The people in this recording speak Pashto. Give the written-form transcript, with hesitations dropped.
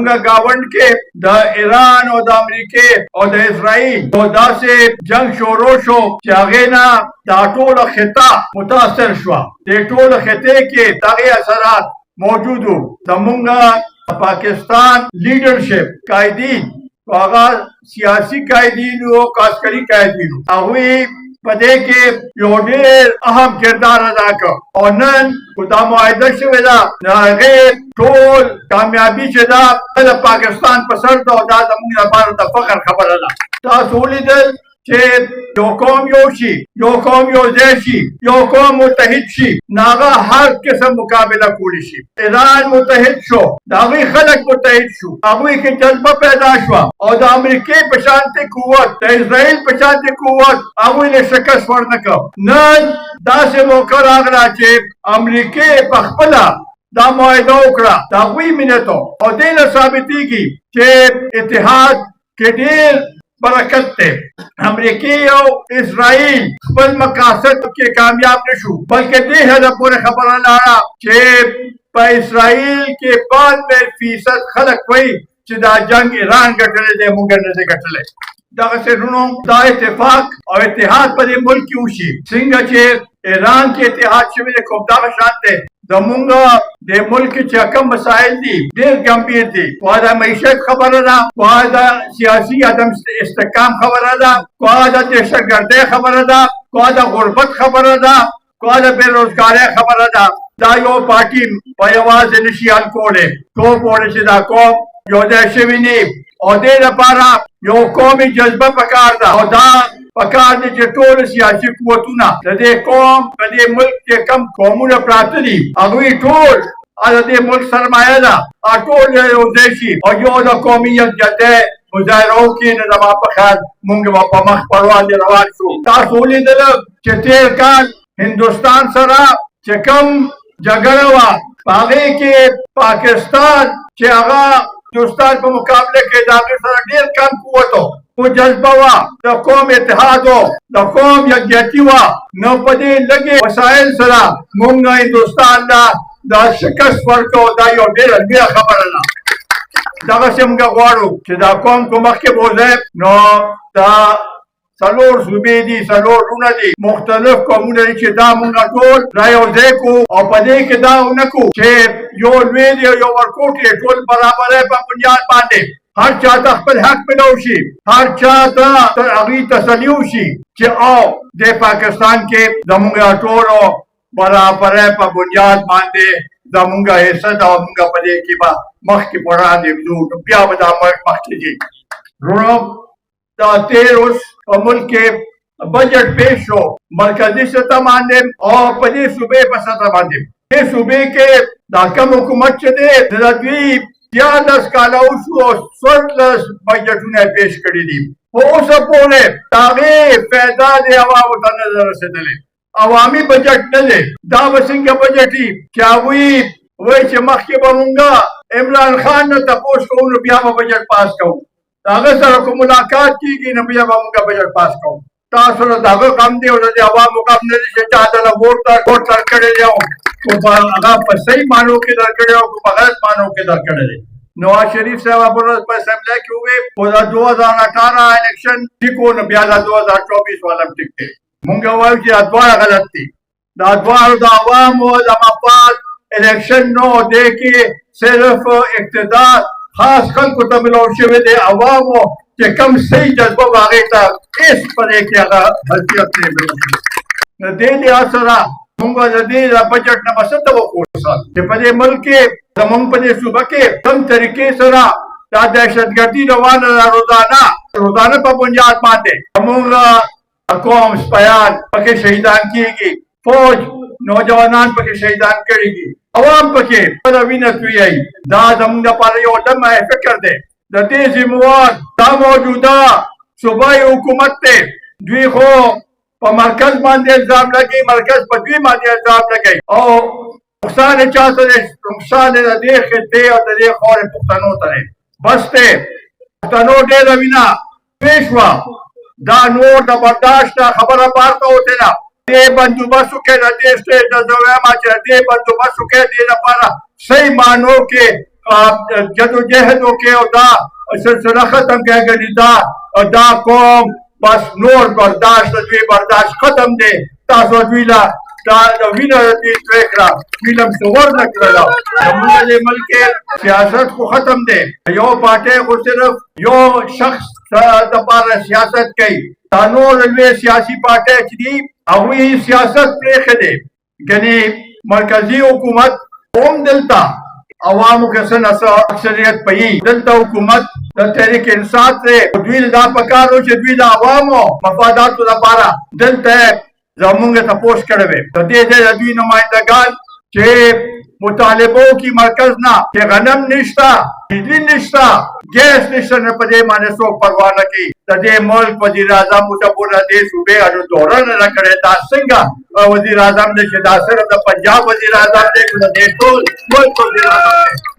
زمونږ گاونډ کې د ایران او د امریکې او د اسرائیل او داسې جنگ شروع شو چې هغې نه دا ټوله خطه متاثر شوه. دې ټوله خطې کې دغې اثرات موجود وو. زمونږ پاکستان لیډرشپ قائدین هغه سیاسي قائدین او عسکري قائدین هغوی په دې کې یو ډېر اهم کردار ادا کړ او نن دا معاهده شوې ده د هغې ټول کامیابي چې ده د پاکستان په سر ده او دا زموږ لپاره د فخر خبره ده. تاسو ولیدل چې یو قوم یو شي، یو قوم یو ځای شي، یو قوم متحد شي، نو هغه هر قسم مقابله کولی شي. ایران متحد شو، د هغوی خلک متحد شو، هغوی کې جذبه پیدا شوه او د امریکې په شانتې قوت، د اسرائیل په شانتې قوت هغوی له شکست ورنه کړ. نن داسې موقع راغله چې امریکې په خپله دا معاهده وکړه د هغوی مینتو او دې نه ثابتېږي چې اتحاد کې ډېر برکت ته. امریکې او اسرائیل خپل مقاصد کې کامیاب نشو، بلکې دې حد پورې خبره لاړه چې په اسرائیل کې 92% خلک وایي چې دا جنگ ایران ګټلی دی، موږ نه دی ګټلی. دغسې رونو دا اتفاق او اتحاد په دې ملک کې وشي څنګه چې ایران کې اتحاد شوی دی، کوم دغه شان دی. زمونږ د ملک چې کوم مسایل دي ډېر ګمبیر دي. خوا د معیشت خبره ده، خوا د سیاسي عدم استحکام خبره ده، خوا د دهشتګردۍ خبره ده، خوا د غربت خبره ده، خوا د بېروزګارۍ خبره ده. دا یو پارټي په یوازې نشي حل کولی. څوک وړي چې دا قوم یو ځای شوي نه او دې لپاره یو قومي جذبه پکار ده او دا پکار دی چې ټول سیاسي قوتونه د دې قوم په دې ملک کې کم قومونه پراته دي هغوی ټول د دې ملک سرمایه ده، ټول یو ځای شي او یو د قومي یکجهتۍ مظاهره وکړي. نو زما په خیال موږ به په مخ پر وړاندې روان شو. تاسو ولیدله چې تېر کال هندوستان سره چې کوم جګړه وه په هغې کې پاکستان چې هغه هندوستان په مقابله کې د هغې سره ډېر کم قوت و، خو جذبه وه، د قوم اتحاد و، د قوم یکجهتي وه. نو په دې لږې وسایل سره موږ هندوستان ته دا شکست ورکړو. دا یو ډېره لویه خبره ده. دغسې موږ غواړو چې دا قوم که مخکې بوځی نو دا څلور صوبې دي، څلور رونه دي، مختلف قومونه دي چې دا موږ ټول را یو ځای کړو او په دې کې دا ونه کړو چې یو لوی دی او یو ورکوټ دی، ټول برابرۍ په بنیاد باندې هر چا ته خپل حق ملو شي، هر چا ته هغوی تسلي وشي چې او د پاکستان کې زموږ ټولو برابرۍ په بنیاد باندې زموږ حصه ده او موږ په دې کې به مخکې په وړاندې ځو. نو بیا به دا ملک مخکې ځي. وروڼو دا تېر اوس په ملک کې بجټ پیش شو مرکزي سطح باندې او په دې صوبې په سطح باندې. دې صوبې کې دا کوم حکومت چې دی د دوی 14 کاله وشو او 14 بجټونه پیش کړي دي، خو اوسه پورې د هغې فایده د عوامو ته نه ده رسېدلې. عوامي بجټ نه دی. دا به څنګه بجټ وي چې هغوی وایي چې مخکې به مونږ عمران خان نه تپوس کوو نو بیا به بجټ پاس کوو، د هغه سره که ملاقات کېږي نو بیا به مونږ بجټ پاس کوو. تاسو نه د هغه غم دی او د عوامو غم نه دی چې چا ته له ووټ درکړی دی او هغه په صحیح معنو کې درکړی او په غلط معنو کې درکړی دی. نواز شریف صاحب په اسمبلی کې وویل خو د 2018 الیکشن ټیک و نو بیا د 2024 والا ټیک دی. مونږ وایو چې دا دواړه غلط دي. دا دواړو د عوامو د مفاد الیکشن نو دی کې صرف اقتدار خاص خلکو ته ملو شوی دی. عوامو چې کوم صحیح جذبه وه هغې ته هېڅ په دې کې هغه حیثیت نه ملو شوی. د دې لحاظ سره مونږ د دې بجټ نه به څه توقع وساتو چې په دې ملک کې زمونږ په دې صوبه کې کوم طریقې سره دا دهشتګردي روانه ده روزانه په بنیاد باندې زمونږ قوم سپیان پکې شهیدان کېږي، فوج نوجوانان پکې شهیدان کړي، عوام پکې خپله وینه تویوي. دا زمونږ لپاره یو لمحه فکر دی. د دې ذموار دا موجوده صوبایي حکومت دی. دوی خو په مرکز باندې الزام لګوي، مرکز په دوی باندې الزام لګوي او نقصان یې چا ته دی؟ نقصان یې د دې خطې او د دې خاورې پښتنو ته دی. بس دی پښتنو ډېره وینه توی شوه. دا نور د برداشت خبره بار ته وتې ده. دې بندوبست وکړئ د دې سټیټ نه زه وایم چې دې بندوبست وکړئ دې لپاره صحیح معنو کې जदोजहद वकړي او دا سلسله ختم کړي ګنې دا قوم بس نور برداشت دوی برداشت ختم دی تاسو دوی له دا وینه دې توی کړه وینه څور نه کړله زموږ د ملک سیاست خو ختم دی یو پارټۍ خو صرف یو شخص دپاره سیاست کوي دا نور لوی سیاسي پارټۍ چې دي هغوی سیاست پرېښی دی ګنې مرکزي حکومت هم دلته عوامو کې څه نه څه اکثریت پهیي دلته حکومت د تحریک انصاف دی دوی دا پکار و چې دوی د عوامو مفاداتو لپاره دلته زمونږ تپوس کړی وی د دې ځای د دوی نمایندګان چې مطالبو کې مرکز نه چې غنم نشته بجلي نشته ګیس نشته نه په دې باندې څوک پروا نه کوي د دې ملک وزیر اعظم ورته پوره دې صوبې اډو دوره نه کړې دا څنګه وزیر اعظم دی چې دا صرف د پنجاب وزیر اعظم دی که د دې ټول ملک وزیر اعظم دی